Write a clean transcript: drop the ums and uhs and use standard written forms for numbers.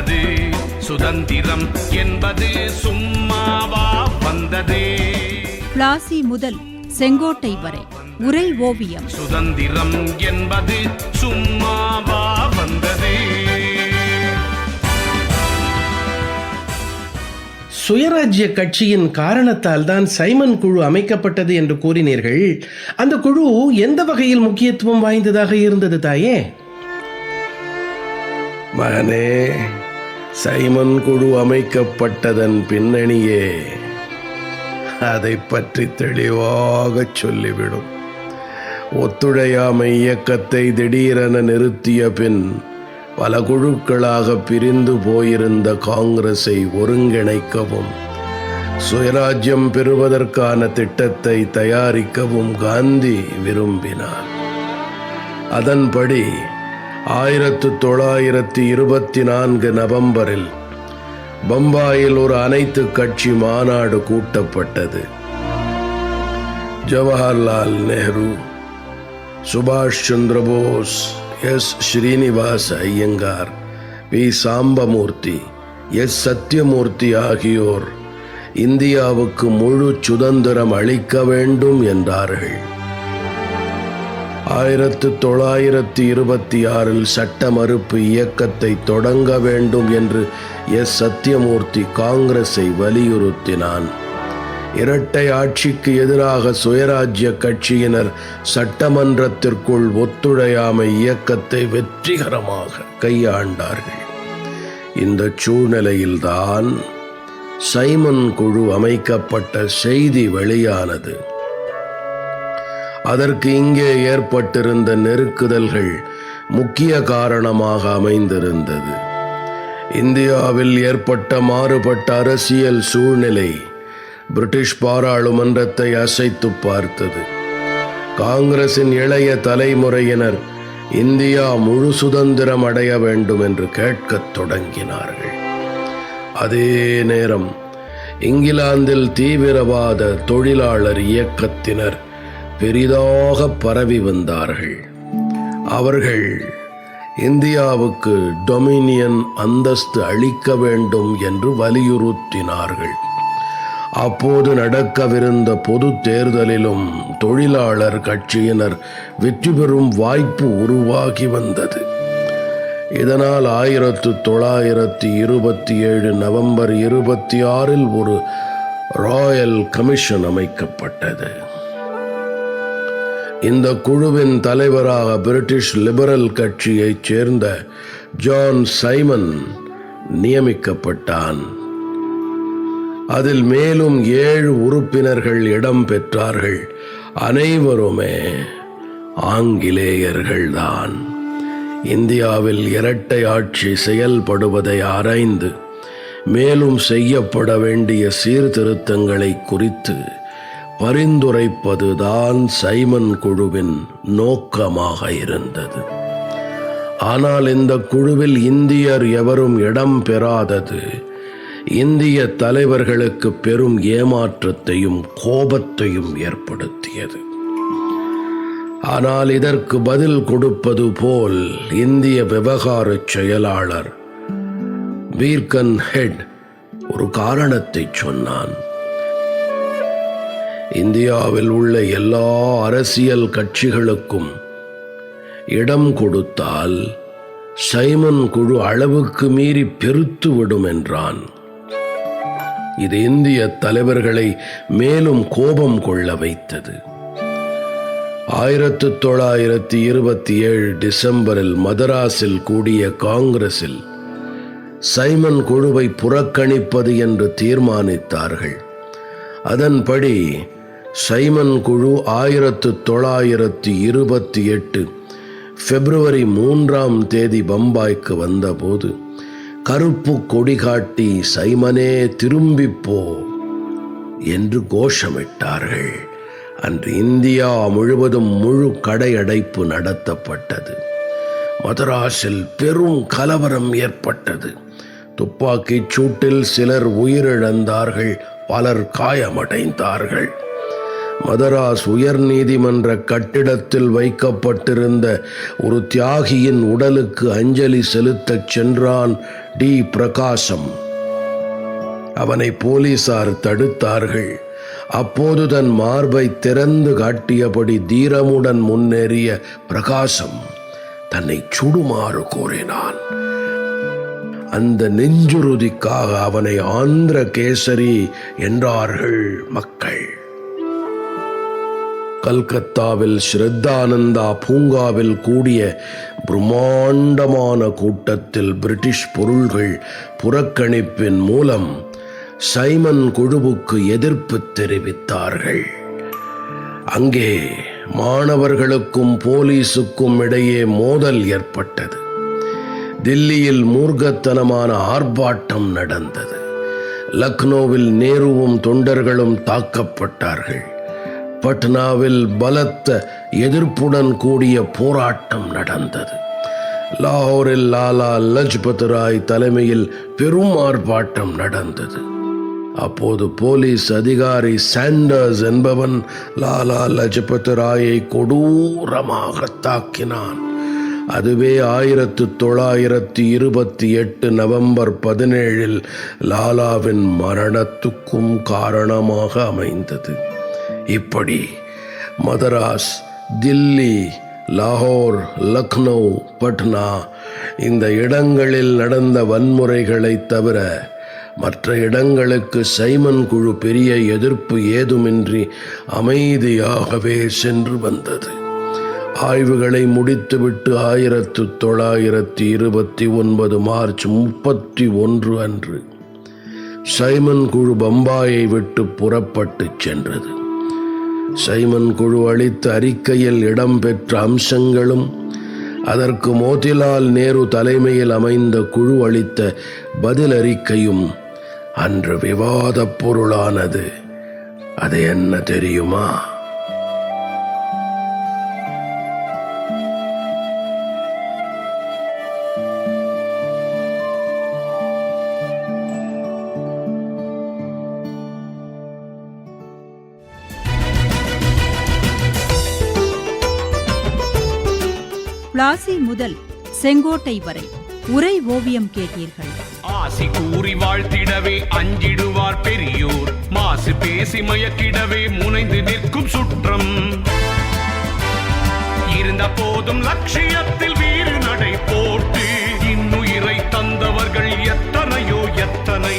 வந்தது, சுதந்திரம் என்பது சும்மாவா வந்தது. பிளாசி முதல் செங்கோட்டை வரை உரை ஓவியம். சுதந்திரம் என்பது சும்மாவா வந்தது. சுயராஜ்ய கட்சியின் காரணத்தால் தான் சைமன் குழு அமைக்கப்பட்டது என்று கூறினீர்கள். அந்த குழு எந்த வகையில் முக்கியத்துவம் வாய்ந்ததாக இருந்தது தாயே? மகனே, சைமன் குழு அமைக்கப்பட்டதன் பின்னணியே அதை பற்றி தெளிவாக சொல்லிவிடும். ஒத்துழையாமை இயக்கத்தை திடீரென நிறுத்திய பின் பல குழுக்களாக பிரிந்து போயிருந்த காங்கிரஸை ஒருங்கிணைக்கவும் சுயராஜ்யம் பெறுவதற்கான திட்டத்தை தயாரிக்கவும் காந்தி விரும்பினார். அதன்படி 1924 நவம்பரில் பம்பாயில் ஒரு அனைத்து கட்சி மாநாடு கூட்டப்பட்டது. ஜவஹர்லால் நேரு, சுபாஷ் Chandra Bose, S Srinivasa Iyengar, V Sambamurthy, S Satyamurthy ஆகியோர் இந்தியாவுக்கு முழு சுதந்திரம் அளிக்க வேண்டும் என்றார்கள். 1926 சட்ட மறுப்பு இயக்கத்தை தொடங்க வேண்டும் என்று எஸ் சத்யமூர்த்தி காங்கிரஸை வலியுறுத்தினான். இரட்டை ஆட்சிக்கு எதிராக சுயராஜ்ய கட்சியினர் சட்டமன்றத்திற்குள் ஒத்துழையாமை இயக்கத்தை வெற்றிகரமாக கையாண்டார்கள். இந்த சூழ்நிலையில்தான் சைமன் குழு அமைக்கப்பட்ட செய்தி வெளியானது. அதற்கு இங்கே ஏற்பட்டிருந்த நெருக்குதல்கள் முக்கிய காரணமாக அமைந்திருந்தது. இந்தியாவில் ஏற்பட்ட மாறுபட்ட அரசியல் சூழ்நிலை பிரிட்டிஷ் பாராளுமன்றத்தை அசைத்து பார்த்தது. காங்கிரசின் இளைய தலைமுறையினர் இந்தியா முழு சுதந்திரம் அடைய வேண்டும் என்று கேட்கத் தொடங்கினார்கள். அதே நேரம் இங்கிலாந்தில் தீவிரவாத தொழிலாளர் இயக்கத்தினர் பெரிதாக பரவி வந்தார்கள். அவர்கள் இந்தியாவுக்கு டொமினியன் அந்தஸ்து அளிக்க வேண்டும் என்று வலியுறுத்தினார்கள். அப்போது நடக்கவிருந்த பொது தேர்தலிலும் தொழிலாளர் கட்சியினர் வெற்றி பெறும் வாய்ப்பு உருவாகி வந்தது. இதனால் 1927 நவம்பர் 26 ஒரு ராயல் கமிஷன் அமைக்கப்பட்டது. இந்த குழுவின் தலைவராக பிரிட்டிஷ் லிபரல் கட்சியைச் சேர்ந்த ஜான் சைமன் நியமிக்கப்பட்டான். அதில் மேலும் 7 உறுப்பினர்கள் இடம் பெற்றார்கள். அனைவருமே ஆங்கிலேயர்கள்தான். இந்தியாவில் இரட்டை ஆட்சி செயல்படுவதை ஆராய்ந்து மேலும் செய்யப்பட வேண்டிய சீர்திருத்தங்களை குறித்து பரிந்துரைப்பதுதான் சைமன் குழுவின் நோக்கமாக இருந்தது. ஆனால் இந்த குழுவில் இந்தியர் எவரும் இடம் பெறாதது இந்திய தலைவர்களுக்கு பெரும் ஏமாற்றத்தையும் கோபத்தையும் ஏற்படுத்தியது. ஆனால் இதற்கு பதில் கொடுப்பது போல் இந்திய விவகார செயலாளர் பீர்கன் ஹெட் ஒரு காரணத்தை சொன்னான். இந்தியாவில் உள்ள எல்லா அரசியல் கட்சிகளுக்கும் இடம் கொடுத்தால் சைமன் குழு அளவுக்கு மீறி பெருத்துவிடும் என்றான். இது இந்திய தலைவர்களை மேலும் கோபம் கொள்ள வைத்தது. 1927 டிசம்பரில் மதராஸில் கூடிய காங்கிரஸில் சைமன் குழுவை புறக்கணிப்பது என்று தீர்மானித்தார்கள். அதன்படி சைமன் குழு 1928 பிப்ரவரி 3 பம்பாய்க்கு வந்தபோது கருப்பு கொடி காட்டி சைமனே திரும்பிப்போ என்று கோஷமிட்டார்கள். அன்று இந்தியா முழுவதும் முழு கடையடைப்பு நடத்தப்பட்டது. மதராஸில் பெரும் கலவரம் ஏற்பட்டது. துப்பாக்கிச் சூட்டில் சிலர் உயிரிழந்தார்கள், பலர் காயமடைந்தார்கள். மதராஸ் உயர் நீதிமன்ற கட்டிடத்தில் வைக்கப்பட்டிருந்த ஒரு தியாகியின் உடலுக்கு அஞ்சலி செலுத்தச் சென்றான் டி பிரகாசம். அவனை போலீசார் தடுத்தார்கள். அப்போது தன் மார்பை திறந்து காட்டியபடி தீரமுடன் முன்னேறிய பிரகாசம் தன்னை சுடுமாறு கோரினான். அந்த நெஞ்சுறுதிக்காக அவனை ஆந்திர கேசரி என்றார்கள் மக்கள். கல்கத்தாவில் ஸ்ரத்தானந்தா பூங்காவில் கூடிய பிரம்மாண்டமான கூட்டத்தில் பிரிட்டிஷ் பொருள்கள் புறக்கணிப்பின் மூலம் சைமன் குழுவுக்கு எதிர்ப்பு தெரிவித்தார்கள். அங்கே மாணவர்களுக்கும் போலீசுக்கும் இடையே மோதல் ஏற்பட்டது. தில்லியில் மூர்க்கத்தனமான ஆர்ப்பாட்டம் நடந்தது. லக்னோவில் நேருவும் தொண்டர்களும் தாக்கப்பட்டார்கள். பட்னாவில் பலத்த எதிர்ப்புடன் கூடிய போராட்டம் நடந்தது. லாகூரில் லாலா லஜ்பத் ராய் தலைமையில் பெரும் ஆர்ப்பாட்டம் நடந்தது. அப்போது போலீஸ் அதிகாரி சாண்டர்ஸ் என்பவன் லாலா லஜ்பத் ராயை கொடூரமாக தாக்கினான். அதுவே 1928 நவம்பர் 17 லாலாவின் மரணத்துக்கும் காரணமாக அமைந்தது. இப்படி மதராஸ், தில்லி, லாகூர், லக்னோ, பட்னா இந்த இடங்களில் நடந்த வன்முறைகளை தவிர மற்ற இடங்களுக்கு சைமன் குழு பெரிய எதிர்ப்பு ஏதுமின்றி அமைதியாகவே சென்று வந்தது. ஆய்வுகளை முடித்துவிட்டு 1929 மார்ச் 31 அன்று சைமன் குழு பம்பாயை விட்டு புறப்பட்டு சென்றது. சைமன் குழு அளித்த அறிக்கையில் இடம்பெற்ற அம்சங்களும் அதற்கு மோதிலால் நேரு தலைமையில் அமைந்த குழு அளித்த பதில் அறிக்கையும் அன்று விவாதப் பொருளானது. அது என்ன தெரியுமா? பிளாசி முதல் செங்கோட்டை வரை உரை ஓவியம் கேட்டீர்கள். ஆசி கூறி வாழ்த்திடவே அஞ்சிடுவார் பெரியோர், மாசு பேசி மயக்கிடவே முனைந்து நிற்கும் சுற்றம். இருந்த போதும் லட்சியத்தில் வீறு நடை போட்டு இன்னுயிரை தந்தவர்கள் எத்தனையோ எத்தனை.